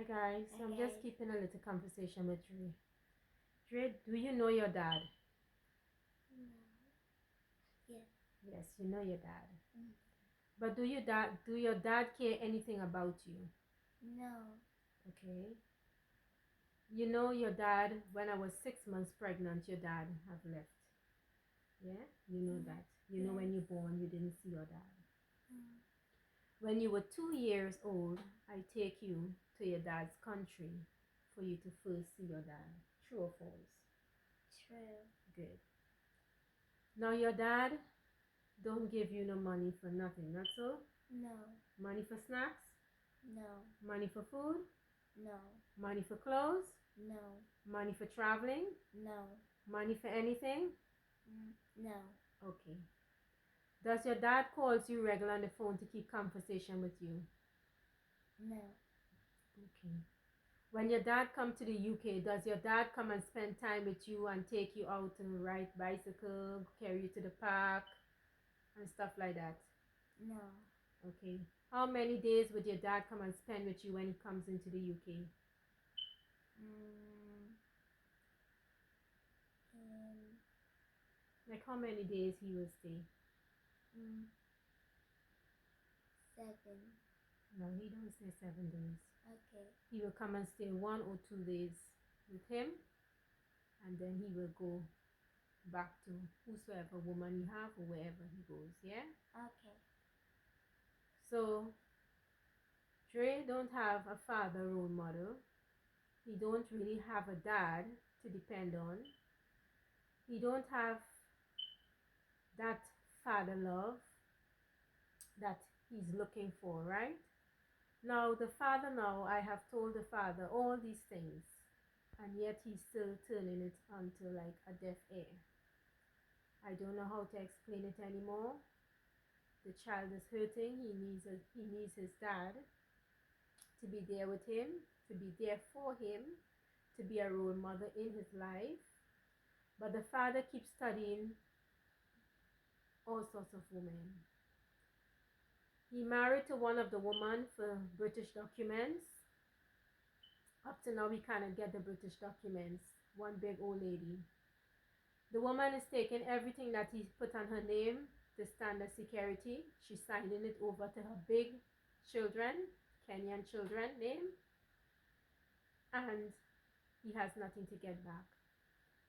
Hi guys, I'm Okay. just keeping a little conversation with Dre. Dre, do you know your dad? No. Yes. Yes, you know your dad. Mm. But do your dad care anything about you? No. Okay. You know your dad, when I was 6 months pregnant, your dad have left. Yeah? You know that. You know when Yes. you're born, you didn't see your dad. Mm. When you were 2 years old, I take you to your dad's country for you to first see your dad. True or false? True. Good. Now your dad don't give you no money for nothing, not so? No. Money for snacks? No. Money for food? No. Money for clothes? No. Money for traveling? No. Money for anything? No. Okay. Does your dad calls you regular on the phone to keep conversation with you? No. Okay. When your dad come to the UK, does your dad come and spend time with you and take you out and ride bicycle, carry you to the park and stuff like that? No. Okay. How many days would your dad come and spend with you when he comes into the UK? Mm. Um. Like how many days he will stay? Mm. 7. No, he don't stay 7 days. Okay. He will come and stay 1 or 2 days with him, and then he will go back to whosoever woman he have or wherever he goes. Yeah. Okay. So Dre don't have a father role model. He don't really have a dad to depend on. He don't have that father love that he's looking for, right? Now the father, now I have told the father all these things, and yet he's still turning it onto like a deaf ear. I don't know how to explain it anymore. The child is hurting. He needs his dad to be there with him, to be there for him, to be a role model in his life. But the father keeps studying all sorts of women. He married to one of the women for British documents. Up to now, we cannot get the British documents. One big old lady. The woman is taking everything that he put on her name, the standard security. She's signing it over to her big children, Kenyan children name, and he has nothing to get back.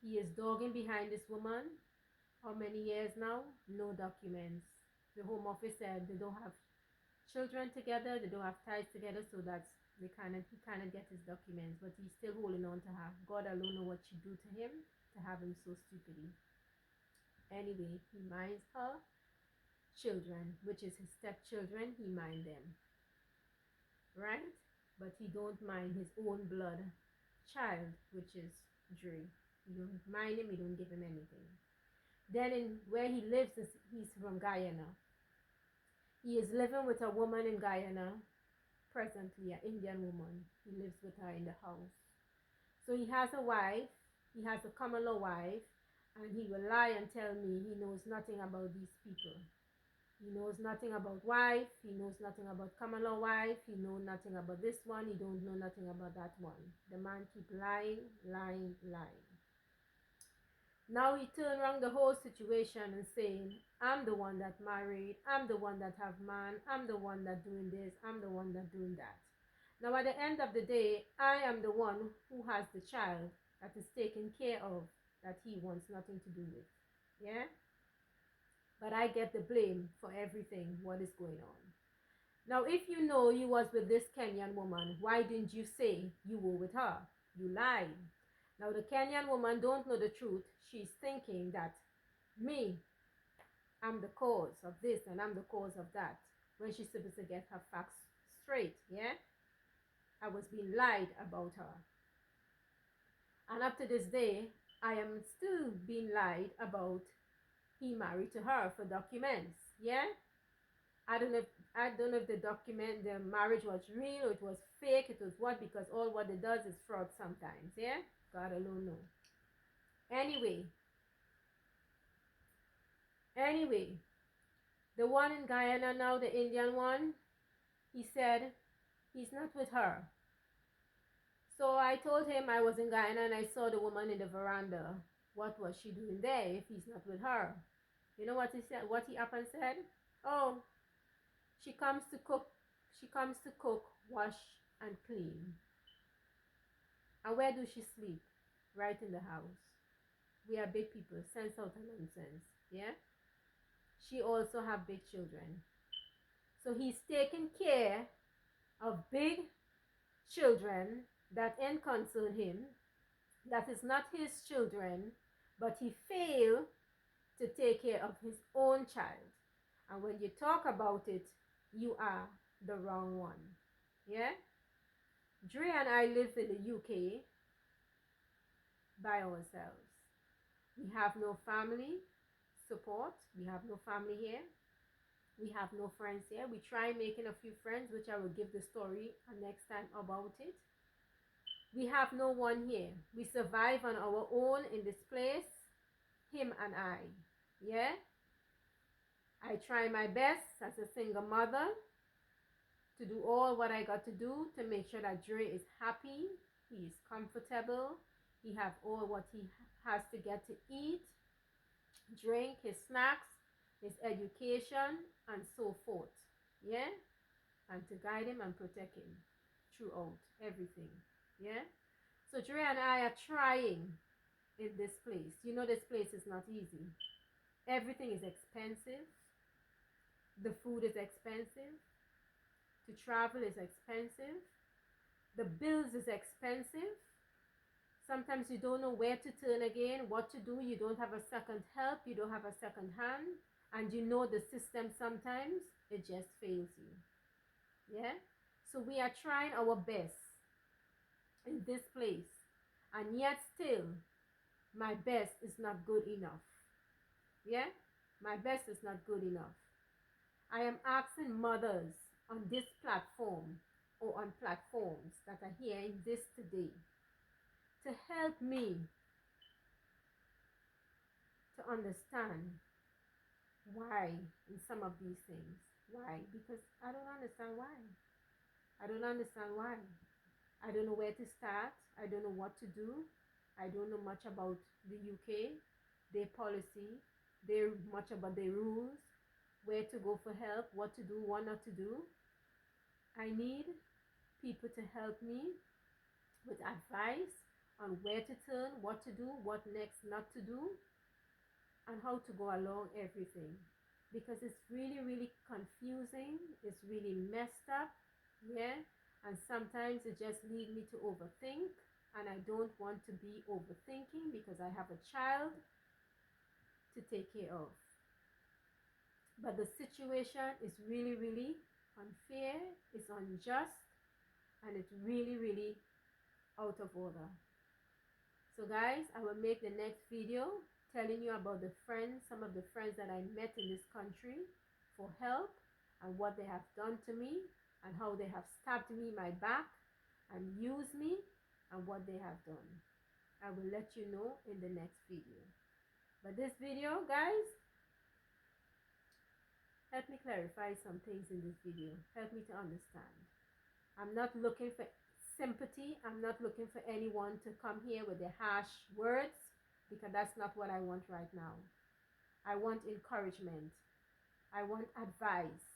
He is dogging behind this woman. How many years now? No documents. The Home Office said they don't have children together, they don't have ties together, so that's he cannot get his documents, but he's still holding on to her. God alone know what she do to him to have him so stupidly. Anyway, he minds her children, which is his stepchildren, he mind them. Right? But he don't mind his own blood child, which is Dre. He don't mind him, he don't give him anything. Then in where he lives he's from Guyana. He is living with a woman in Guyana presently, an Indian woman. He lives with her in the house. So he has a wife, he has a common law wife, and he will lie and tell me he knows nothing about these people. He knows nothing about wife, he knows nothing about common law wife, he knows nothing about this one, he don't know nothing about that one. The man keep lying, lying, lying. Now he turn around the whole situation and saying, I'm the one that married, I'm the one that have man, I'm the one that doing this, I'm the one that doing that. Now at the end of the day, I am the one who has the child that is taken care of, that he wants nothing to do with. Yeah? But I get the blame for everything what is going on. Now if you know you was with this Kenyan woman, why didn't you say you were with her? You lied. Now the Kenyan woman don't know the truth. She's thinking that me, I'm the cause of this and I'm the cause of that. When she's supposed to get her facts straight, yeah? I was being lied about her. And up to this day, I am still being lied about he married to her for documents, yeah? I don't know if the marriage was real or it was fake, it was what, because all what it does is fraud sometimes, yeah? God alone know. Anyway, Anyway, the one in Guyana now, the Indian one, he said he's not with her. So I told him I was in Guyana and I saw the woman in the veranda. What was she doing there if he's not with her? You know what he said? What he up and said? Oh, she comes to cook. She comes to cook, wash, and clean. And where do she sleep? Right in the house. We are big people. Sense out of nonsense. Yeah. She also have big children. So he's taking care of big children that ain't concern him, that is not his children, but he failed to take care of his own child. And when you talk about it, you are the wrong one. Yeah? Dre and I live in the UK by ourselves. We have no family support. We have no family here. We have no friends here. We try making a few friends, which I will give the story next time about it. We have no one here. We survive on our own in this place, him and I. Yeah? I try my best as a single mother to do all what I got to do to make sure that Dre is happy, he is comfortable, he have all what he has to get to eat, drink, his snacks, his education, and so forth. Yeah? And to guide him and protect him throughout everything. Yeah? So Dre and I are trying in this place. You know, this place is not easy. Everything is expensive. The food is expensive. To travel is expensive. The bills is expensive. Sometimes you don't know where to turn again, what to do. You don't have a second help. You don't have a second hand. And you know the system sometimes, it just fails you. Yeah? So we are trying our best in this place. And yet still, my best is not good enough. Yeah? My best is not good enough. I am asking mothers on this platform or on platforms that are hearing this today to help me to understand why in some of these things. Why? Because I don't understand why. I don't understand why. I don't know where to start. I don't know what to do. I don't know much about the UK, their policy, much about their rules, where to go for help, what to do, what not to do. I need people to help me with advice on where to turn, what to do, what next not to do, and how to go along everything. Because it's really, really confusing. It's really messed up. Yeah. And sometimes it just leads me to overthink. And I don't want to be overthinking because I have a child to take care of. But the situation is really, really unfair. It's unjust. And it's really, really out of order. So guys, I will make the next video telling you about the friends, some of the friends that I met in this country for help and what they have done to me and how they have stabbed me in my back and used me and what they have done. I will let you know in the next video. But this video, guys, help me clarify some things in this video. Help me to understand. I'm not looking for sympathy. I'm not looking for anyone to come here with their harsh words because that's not what I want right now. I want encouragement. I want advice.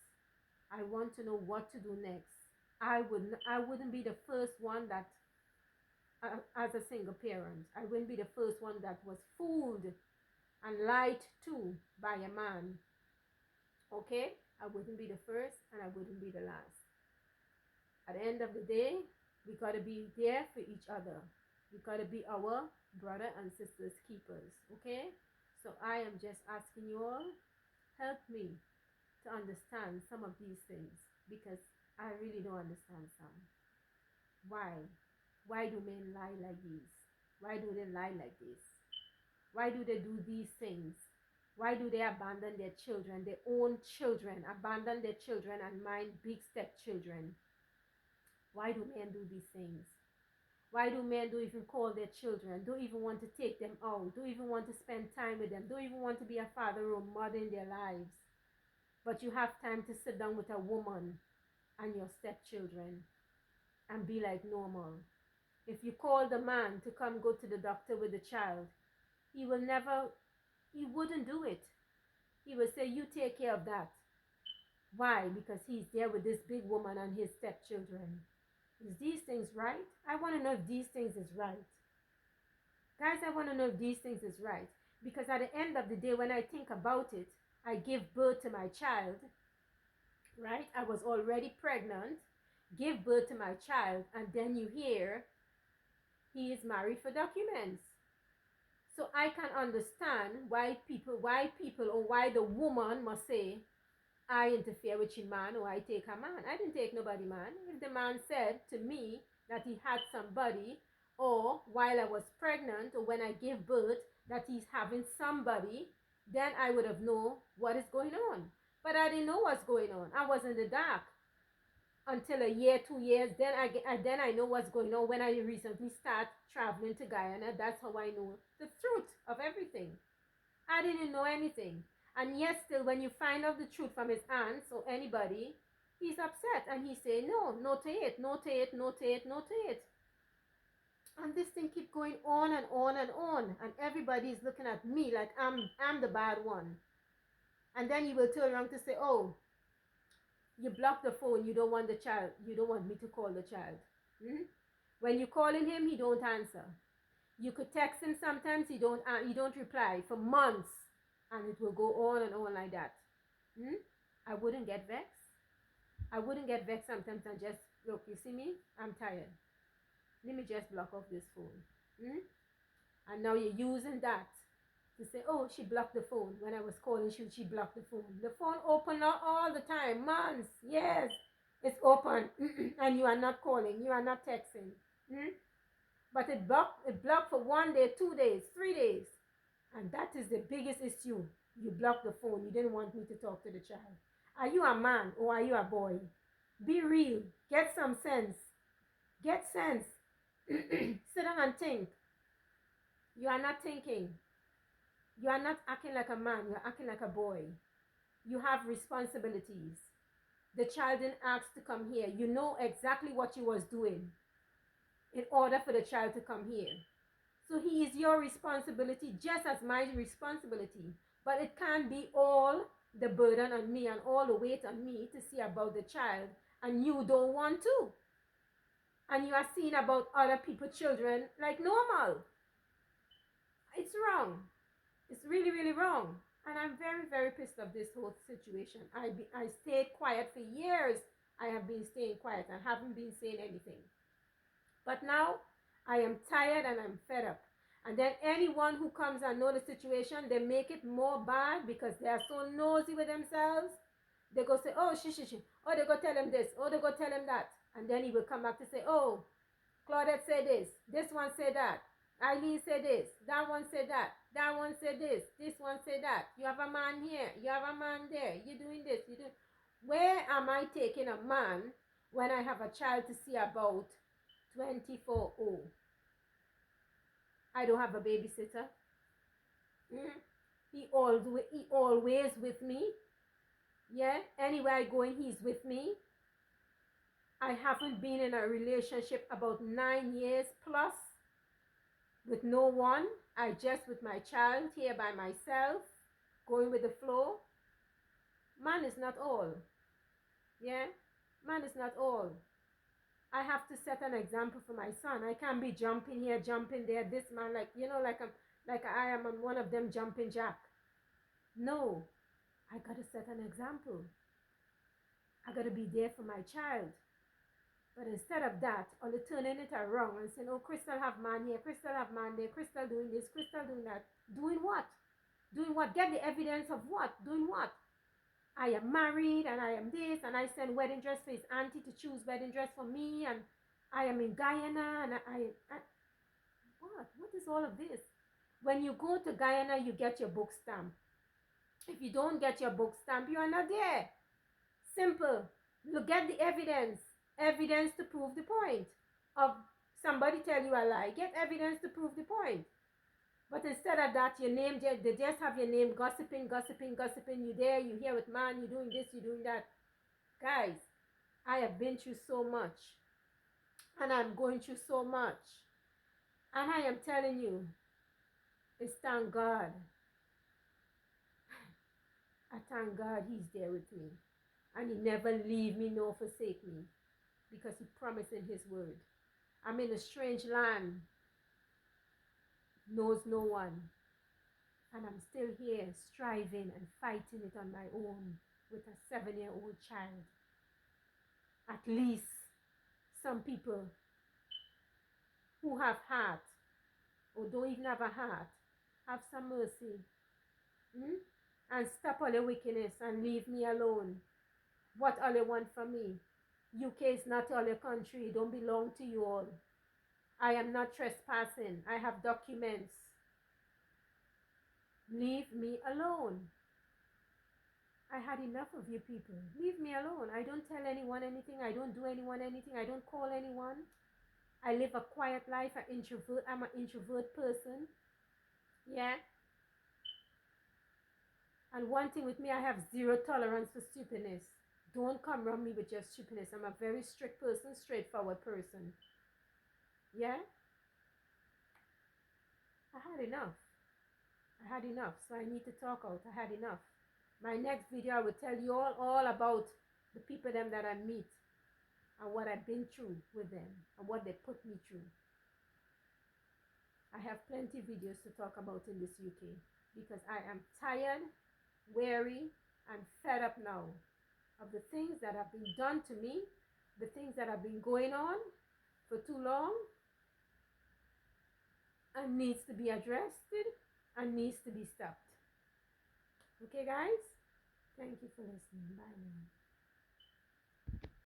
I want to know what to do next. I wouldn't be the first one that, as a single parent, I wouldn't be the first one that was fooled and lied to by a man. Okay? I wouldn't be the first and I wouldn't be the last. At the end of the day, we got to be there for each other. We got to be our brother and sisters keepers. Okay? So I am just asking you all, help me to understand some of these things because I really don't understand some. Why? Why do men lie like this? Why do they lie like this? Why do they do these things? Why do they abandon their children, their own children, abandon their children and mind big stepchildren? Why do men do these things? Why do men don't even call their children, don't even want to take them out, don't even want to spend time with them, don't even want to be a father or mother in their lives? But you have time to sit down with a woman and your stepchildren and be like normal. If you call the man to come go to the doctor with the child, he will never, he wouldn't do it. He will say, you take care of that. Why? Because he's there with this big woman and his stepchildren. Is these things right? I want to know if these things is right. Guys, I want to know if these things is right. Because at the end of the day, when I think about it, I give birth to my child, right? I was already pregnant, give birth to my child, and then you hear he is married for documents. So I can understand why people, or why the woman must say, I interfere with your man or I take a man. I didn't take nobody man. If the man said to me that he had somebody, or while I was pregnant or when I gave birth that he's having somebody, then I would have known what is going on. But I didn't know what's going on. I was in the dark until a year, 2 years. Then I know what's going on when I recently start traveling to Guyana. That's how I know the truth of everything. I didn't know anything. And yet still when you find out the truth from his aunts or anybody, he's upset and he say, no, no to it, no to it, no to it, no to it. And this thing keep going on and on and on. And everybody is looking at me like I'm the bad one. And then he will turn around to say, oh, you block the phone, you don't want the child, you don't want me to call the child. When you calling him, he don't answer. You could text him sometimes, he don't reply for months, and it will go on and on like that. I wouldn't get vexed. I wouldn't get vexed sometimes and just, look, you see me? I'm tired. Let me just block off this phone. And now you're using that to say, oh, she blocked the phone. When I was calling, she blocked the phone. The phone open all the time, months, yes, it's open. And you are not calling, you are not texting. But it blocked for 1 day, 2 days, 3 days. And that is the biggest issue. You blocked the phone. You didn't want me to talk to the child. Are you a man or are you a boy? Be real. Get some sense. Get sense. Sit down and think. You are not thinking. You are not acting like a man. You're acting like a boy. You have responsibilities. The child didn't ask to come here. You know exactly what you was doing in order for the child to come here. So he is your responsibility just as my responsibility. But it can't be all the burden on me and all the weight on me to see about the child, and you don't want to. And you are seeing about other people's children like normal. It's wrong. It's really, really wrong. And I'm very, very pissed off this whole situation. I stayed quiet for years. I have been staying quiet and haven't been saying anything. But now I am tired and I'm fed up. And then anyone who comes and know the situation, they make it more bad because they are so nosy with themselves. They go say, oh, she. Oh, they go tell him this. Oh, they go tell him that. And then he will come back to say, oh, Claudette said this. This one said that. Eileen said this. That one said that. That one said this. This one said that. You have a man here. You have a man there. You're doing this. You do. Where am I taking a man when I have a child to see about 24/0? I don't have a babysitter. He always with me. Yeah, anywhere I go in, he's with me. I haven't been in a relationship about 9 years plus with no one. I just with my child here by myself, going with the flow. Man is not all. Yeah, man is not all. I have to set an example for my son. I can't be jumping here, jumping there. This man, like I am on one of them jumping jack. No, I gotta set an example. I gotta be there for my child. But instead of that, or turning it around and saying, oh, Crystal have man here, Crystal have man there, Crystal doing this, Crystal doing that. Doing what? Doing what? Get the evidence of what? Doing what? I am married and I am this, and I send wedding dress for his auntie to choose wedding dress for me, and I am in Guyana, and I what is all of this? When you go to Guyana, you get your book stamp. If you don't get your book stamp, you are not there. Simple. You get the evidence to prove the point. Of somebody tell you a lie, get evidence to prove the point. But instead of that, your name, they just have your name gossiping. You there, you here with man, you doing this, you doing that. Guys, I have been through so much. And I'm going through so much. And I am telling you, it's thank God. I thank God he's there with me. And he never leave me nor forsake me. Because he promised in his word. I'm in a strange land. Knows no one. And I'm still here striving and fighting it on my own with a 7-year-old child. At least some people who have heart or don't even have a heart, have some mercy. And stop all the wickedness and leave me alone. What all you want from me? UK is not all your country. It don't belong to you all. I am not trespassing. I have documents. Leave me alone. I had enough of you people. Leave me alone. I don't tell anyone anything. I don't do anyone anything. I don't call anyone. I live a quiet life. I'm an introvert person. Yeah. And one thing with me, I have zero tolerance for stupidness. Don't come around me with your stupidness. I'm a very strict person, straightforward person. Yeah? I had enough. I had enough. So I need to talk out. I had enough. My next video, I will tell you all about the people them that I meet and what I've been through with them and what they put me through. I have plenty of videos to talk about in this UK because I am tired, weary, and fed up now of the things that have been done to me, the things that have been going on for too long and needs to be addressed and needs to be stopped. Okay, guys? Thank you for listening. Bye now.